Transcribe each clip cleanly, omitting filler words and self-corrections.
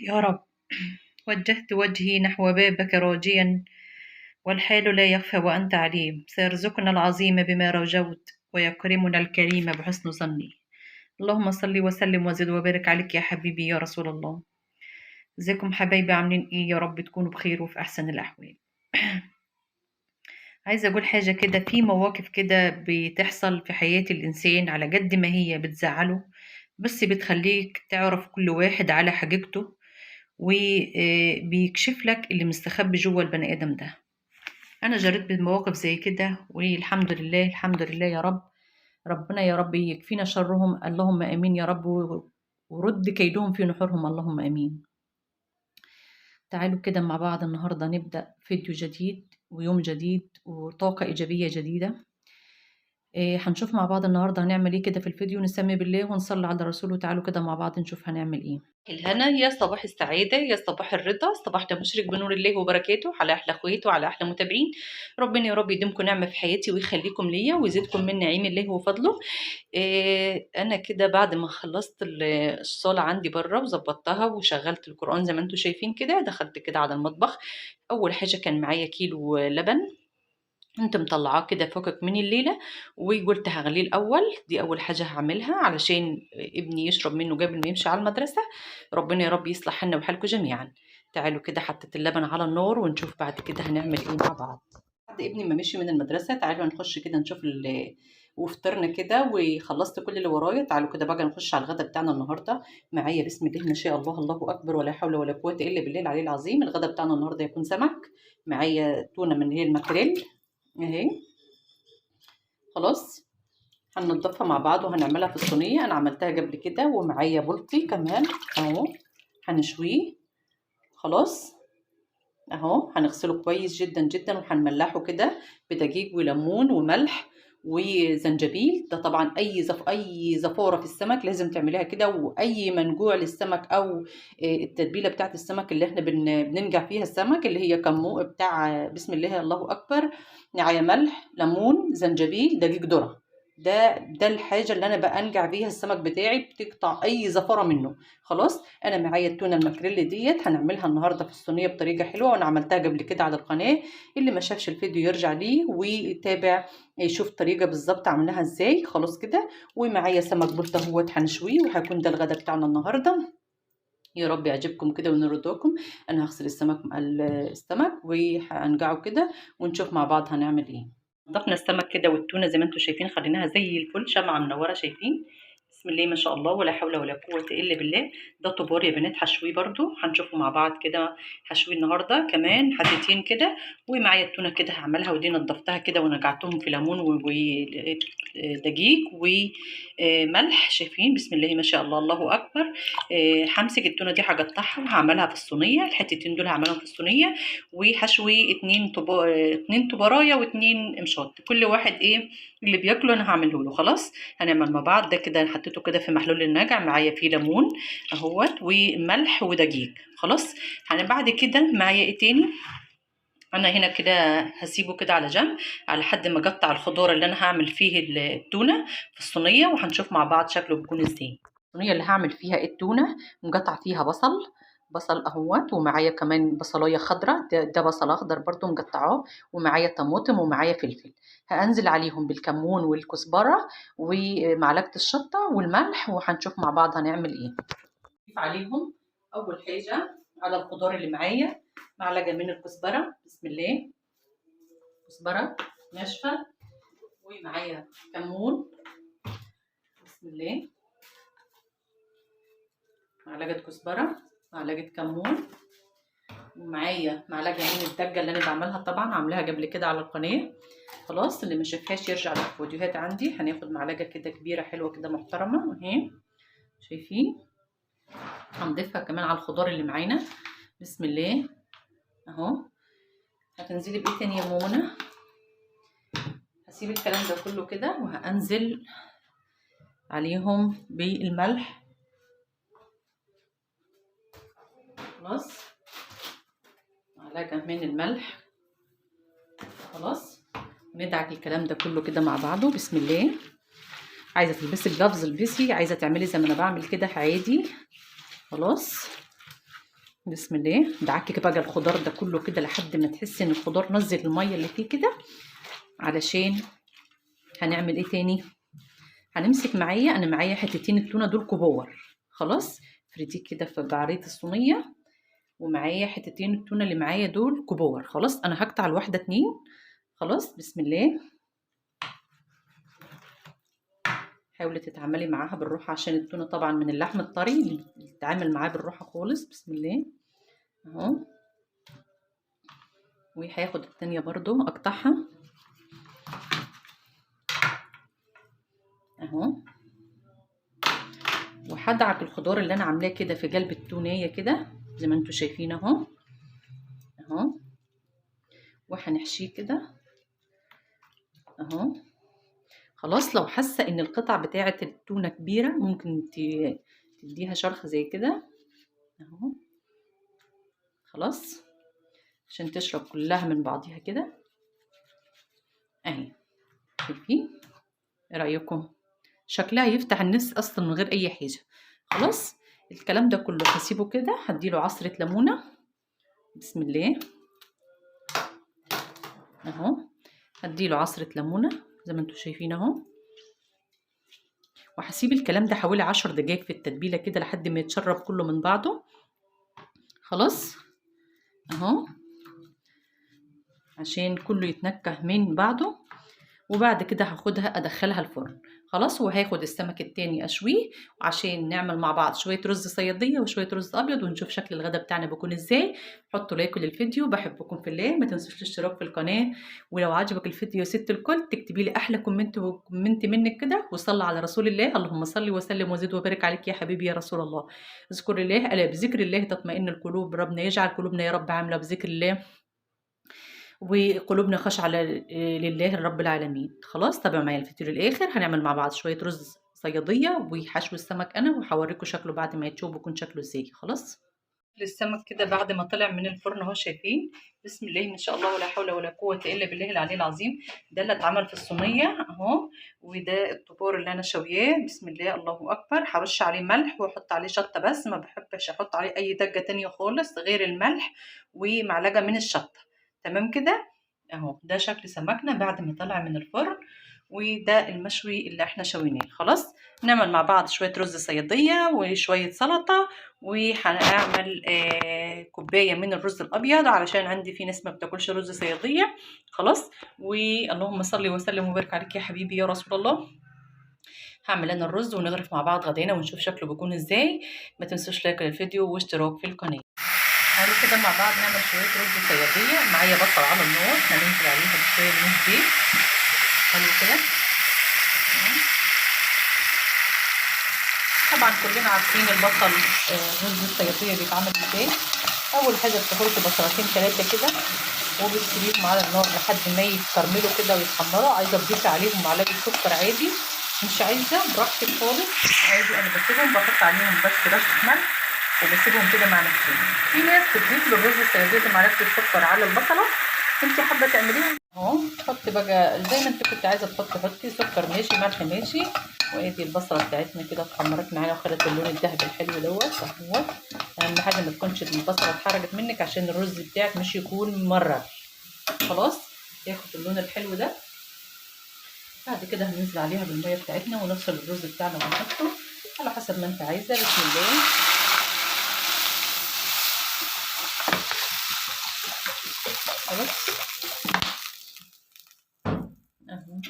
يا رب، وجهت وجهي نحو بابك راجيا، والحال لا يخفى وأنت عليم. سيرزقنا العظيم بما رجوت، ويكرمنا الكريم بحسن ظني. اللهم صل وسلم وزد وبارك عليك يا حبيبي يا رسول الله. ازيكم حبايبي؟ عاملين ايه؟ يا رب تكونوا بخير وفي أحسن الأحوال. عايزة أقول حاجة كده. في مواقف كده بتحصل في حياة الإنسان على قد ما هي بتزعله، بس بتخليك تعرف كل واحد على حقيقته، وبيكشف لك اللي مستخبي جوه البني آدم ده. أنا جريت بمواقف زي كده، والحمد لله الحمد لله يا رب. ربنا يا رب يكفينا شرهم، اللهم آمين يا رب، ورد كيدهم في نحورهم، اللهم آمين. تعالوا كده مع بعض النهاردة نبدأ فيديو جديد ويوم جديد وطاقة إيجابية جديدة. هنشوف مع بعض النهاردة هنعمل ايه كده في الفيديو. نسمي بالله ونصلي على الرسول، وتعالوا كده مع بعض نشوف هنعمل ايه. الهنا يا صباح السعادة، يا صباح الرضا، صباح ده مشرق بنور الله وبركاته على أحلى أخوات وعلى أحلى متابعين. ربنا يا رب يديمكم نعمة في حياتي ويخليكم ليا ويزيدكم من نعيم الله وفضله. أنا كده بعد ما خلصت الصلاة عندي بره وظبطتها وشغلت القرآن زي ما انتم شايفين كده، دخلت كده على المطبخ. أول حاجة كان معايا كيلو لبن، كنت مطلعاه كده فوقك من الليلة، وقلت هغليه الأول. دي أول حاجة هعملها علشان ابني يشرب منه قبل ما يمشي على المدرسة. ربنا يا رب يصلح حالنا وحالكم جميعا. تعالوا كده حطيت اللبن على النار ونشوف بعد كده هنعمل ايه مع بعض. بعد ابني ما مشي من المدرسة تعالوا نخش كده نشوف وفطرنا كده وخلصت كل اللي ورايا. تعالوا كده بقى نخش على الغدا بتاعنا النهارده. معايا بسم الله ما شاء الله، الله اكبر ولا حول ولا قوه الا بالله العلي العظيم. الغدا بتاعنا النهارده يكون سمك. معايا تونه من اللي هي الماكريل اهي. خلاص هننضفها مع بعض وهنعملها في الصينيه. انا عملتها قبل كده. ومعايا بلطي كمان اهو هنشويه. خلاص اهو هنغسله كويس جدا جدا وهنملحه كده بدقيق وليمون وملح وزنجبيل. ده طبعا اي زفاره في السمك لازم تعمليها كده، واي منجوع للسمك او التتبيله بتاعت السمك اللي احنا بننجع فيها السمك اللي هي كمو بتاع بسم الله الله اكبر. معايا ملح ليمون زنجبيل دقيق ذره. ده الحاجه اللي انا بنجع بيها السمك بتاعي، بتقطع اي زفره منه. خلاص انا معايا التونه الماكريل ديت هنعملها النهارده في الصينيه بطريقه حلوه، وانا عملتها قبل كده على القناه. اللي ما شافش الفيديو يرجع ليه ويتابع يشوف الطريقه بالظبط عملناها ازاي. خلاص كده. ومعايا سمك بلطي اهوت هنشويه، وهيكون ده الغدا بتاعنا النهارده. يا رب يعجبكم كده ونرضاكم. انا هغسل السمك وهنقعه كده ونشوف مع بعض هنعمل ايه. ضفنا السمك كده والتونه زي ما انتم شايفين، خليناها زي الفل شمعه منوره شايفين. بسم الله ما شاء الله ولا حول ولا قوه الا بالله. ده طبار يا بنات هشويه برده، هنشوفه مع بعض كده. هشويه النهارده كمان حتتين كده. ومعايا التونه كده هعملها، ودي نضفتها كده ونقعتهم في ليمون ودقيق وملح شايفين. بسم الله ما شاء الله الله اكبر. همسك التونه دي هقطعها وهعملها في الصينيه. الحتتين دول هعملهم في الصينيه. وهشوي اتنين طبرايه واتنين امشاط، كل واحد ايه اللي بياكله انا هعمله له. خلاص هنعمل مع بعض. ده كده حطيته كده في محلول النجع. معايا فيه ليمون اهوت وملح ودقيق. خلاص بعد كده معايا ايه تاني. انا هنا كده هسيبه كده على جنب على حد ما اقطع الخضار اللي انا هعمل فيه التونه في الصينيه، وهنشوف مع بعض شكله بيكون ازاي. الصينيه اللي هعمل فيها التونه مقطع فيها بصل اهوت، ومعايا كمان بصلايه خضراء. ده بصل اخضر برضو مقطعاه، ومعايا طماطم ومعايا فلفل. هانزل عليهم بالكمون والكزبره ومعلقه الشطه والملح، وهنشوف مع بعض هنعمل ايه. نضيف عليهم اول حاجه على الخضار اللي معايا معلقه من الكزبره. بسم الله. كزبره ناشفه. ومعايا كمون. بسم الله. معلقه كزبره معلقه كمون. ومعايا معلقه من الدجه اللي انا بعملها طبعا عاملاها قبل كده على القناه. خلاص اللي ما شافهاش يرجع للفيديوهات عندي. هناخد معلقه كده كبيره حلوه كده محترمه اهي شايفين. هنضيفها كمان على الخضار اللي معانا. بسم الله اهو. هتنزلي بايه تاني يا منى؟ هسيب الكلام ده كله كده وهنزل عليهم بالملح. خلاص معلقه من الملح. خلاص ندعك الكلام ده كله كده مع بعضه. بسم الله. عايزه تلبسي الجلافز البسي، عايزه تعملي زي ما انا بعمل كده عادي. خلاص بسم الله. دعكي بقى الخضار ده كله كده لحد ما تحسي ان الخضار نزل الميه اللي فيه كده، علشان هنعمل ايه تاني؟ هنمسك معايا، انا معايا حتتين التونه دول كبار. خلاص، فرديه كده في بعرية الصينيه، ومعايا حتتين التونه اللي معايا دول كبار. خلاص، انا هقطع الواحده 2. خلاص، بسم الله. حاولي تتعاملي معاها بالراحه عشان التونه طبعا من اللحم الطري اللي تتعامل معاه بالراحه خالص. بسم الله اهو. وهاخد التانية برضو اقطعها اهو، وهدعك الخضار اللي انا عاملاه كده في قلب التونية كده زي ما انتوا شايفين اهو اهو، وهنحشيه كده اهو. خلاص، لو حاسه ان القطع بتاعه التونه كبيره ممكن تديها شرخ زي كده اهو. خلاص، عشان تشرب كلها من بعضيها كده اهي. شايفين؟ ايه رايكم؟ شكلها يفتح النفس اصلا من غير اي حاجه. خلاص، الكلام ده كله هسيبه كده. هديله عصره ليمونه. بسم الله اهو. هديله عصره ليمونه زي ما انتوا شايفين اهو، وهسيب الكلام ده حوالي 10 دقايق في التتبيله كده لحد ما يتشرب كله من بعضه. خلاص اهو، عشان كله يتنكه من بعضه. وبعد كده هاخدها ادخلها الفرن. خلاص، وهاخد السمك التاني اشويه عشان نعمل مع بعض شويه رز صياديه وشويه رز ابيض، ونشوف شكل الغدا بتاعنا بيكون ازاي. حطوا لايك للفيديو، بحبكم في الله، ما تنسوش الاشتراك في القناه. ولو عجبك الفيديو يا ست الكل تكتبي لي احلى كومنت وكومنت منك كده، وصلي على رسول الله. اللهم صل وسلم وزد وبارك عليك يا حبيبي يا رسول الله. اذكر الله، الا بذكر الله تطمئن القلوب. ربنا يجعل قلوبنا يا رب عامله بذكر الله، وقلوبنا خاشعة لله رب العالمين. خلاص، تابعوا معايا الفيديو للآخر. هنعمل مع بعض شوية رز صيادية وحشو السمك أنا، وهوريكم شكله بعد ما يتشوف بيكون شكله ازاي. خلاص، السمك كده بعد ما طلع من الفرن اهو، شايفين؟ بسم الله ما شاء الله، ولا حول ولا قوة إلا بالله العلي العظيم. ده اللي اتعمل في الصينية اهو، وده الطبور اللي أنا شوياه. بسم الله الله أكبر. هرش عليه ملح وأحط عليه شطة، بس ما بحبش أحط عليه أي دجة تانية خالص غير الملح ومعلقة من الشطة. تمام كده اهو. ده شكل سمكنا بعد ما طلع من الفرن، وده المشوي اللي احنا شويناه. خلاص، نعمل مع بعض شوية رز صيادية وشوية سلطة، وهنعمل كوباية من الرز الأبيض علشان عندي في ناس ما بتاكلش رز صيادية. خلاص، واللهم صل وسلم وبارك عليك يا حبيبي يا رسول الله. هعمل انا الرز ونغرف مع بعض غدانا ونشوف شكله بيكون ازاي. ما تنسوش لايك للفيديو واشتراك في القناة. تعالوا كده مع بعض نعمل شوية رز صيادية. معايا بصل على النار هننزل عليها بشوية من الزيت. حلو كده. طبعا كلنا عارفين البصل رز الصيادية بيتعمل ازاي. أول حاجة بتحطي بصلتين 3 كده وبتسيبيهم على النار لحد ما يتكرملوا كده ويتحمروا. عايزة تضيفي عليهم معلقة سكر عادي، مش عايزة براحتك خالص عادي. أنا بسيبهم بحط عليهم بس رشة ملح وبسيبهم كده مع نفسهم. في ناس بتضيف للرز الصيادية دي معلقة السكر على البصلة، انت حابة تعمليها اهو. تحطي بقى زي ما انت كنت عايزة تحطي، حطي سكر ماشي، ملح ماشي. وادي البصلة بتاعتنا كده اتحمرت معانا وخدت اللون الذهبي الحلو دوت اهو. اهم حاجة ما تكونش البصلة اتحرقت منك عشان الرز بتاعك مش يكون مرر. خلاص، ياخد اللون الحلو ده. بعد كده هننزل عليها بالمية بتاعتنا ونغسل الرز بتاعنا ونحطه على حسب ما انت عايزة. بسم الله. خلاص اهو،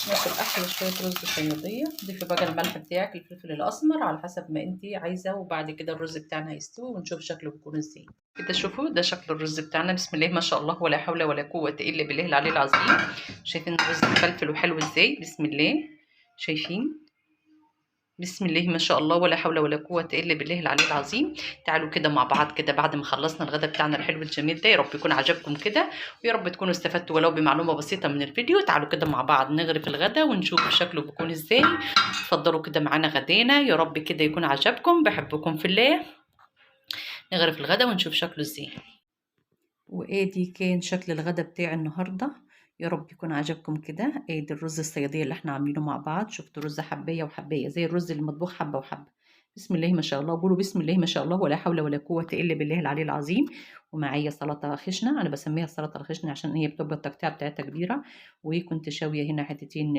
ناكل احلى شويه رز صياديه. ضيفي بقى الملح بتاعك، الفلفل الاسمر على حسب ما انت عايزه. وبعد كده الرز بتاعنا هيستوي ونشوف شكله بيكون ازاي. كده شوفوا ده شكل الرز بتاعنا. بسم الله ما شاء الله، ولا حول ولا قوه الا بالله العلي العظيم. شايفين الرز مفلفل وحلو ازاي؟ بسم الله. شايفين؟ بسم الله ما شاء الله، ولا حول ولا قوة إلا بالله العلي العظيم. تعالوا كده مع بعض كده بعد ما خلصنا الغدا بتاعنا الحلو الجميل ده. يا رب يكون عجبكم كده، ويا رب تكونوا استفدتوا ولو بمعلومة بسيطة من الفيديو. تعالوا كده مع بعض نغرف الغدا ونشوف شكله بيكون ازاي. اتفضلوا كده معانا غدانا. يا رب كده يكون عجبكم، بحبكم في الله. نغرف الغدا ونشوف شكله ازاي. وادي كان شكل الغدا بتاعي النهارده. يا رب يكون عجبكم كده. ادي الرز الصياديه اللي احنا عاملينه مع بعض. شفتوا رز حبايه وحبايه زي الرز المطبوخ حبه وحبه. بسم الله ما شاء الله، قولوا بسم الله ما شاء الله ولا حول ولا قوة إلا بالله العلي العظيم. ومعايا سلطة خشنة، أنا بسميها السلطة الخشنة عشان هي بتبقى التقطيعة بتاعتها كبيرة. وكنت شاوية هنا حتتين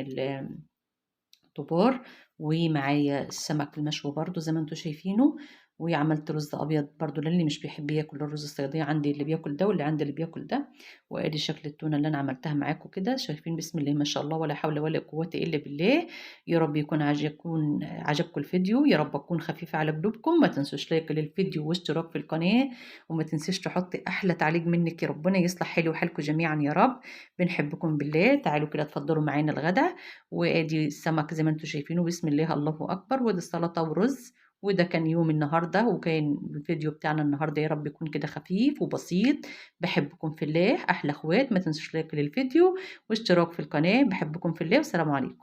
طبار. ومعايا السمك المشوي برضو زي ما انتوا شايفينه. وعملت رز ابيض برضو للي مش بيحب ياكل الرز الصياديه، عندي اللي بياكل ده واللي عندي اللي بياكل ده. وادي شكل التونه اللي انا عملتها معاكم كده، شايفين بسم الله ما شاء الله ولا حول ولا قوه الا بالله. يا رب يكون عجبكم الفيديو، يا رب اكون خفيفه على قلوبكم. ما تنسوش لايك للفيديو واشتراك في القناه. وما تنسيش تحطي احلى تعليق منك، يا ربنا يصلح حالي وحالكم جميعا يا رب. بنحبكم بالله، تعالوا كده اتفضلوا معانا الغدا. وادي السمك زي ما انتم شايفينه، بسم الله الله اكبر. ودي السلطه ورز. وده كان يوم النهارده، وكان الفيديو بتاعنا النهارده يا رب يكون كده خفيف وبسيط. بحبكم في الله، احلى اخوات. ما تنسوش لايك للفيديو واشتراك في القناه. بحبكم في الله والسلام عليكم.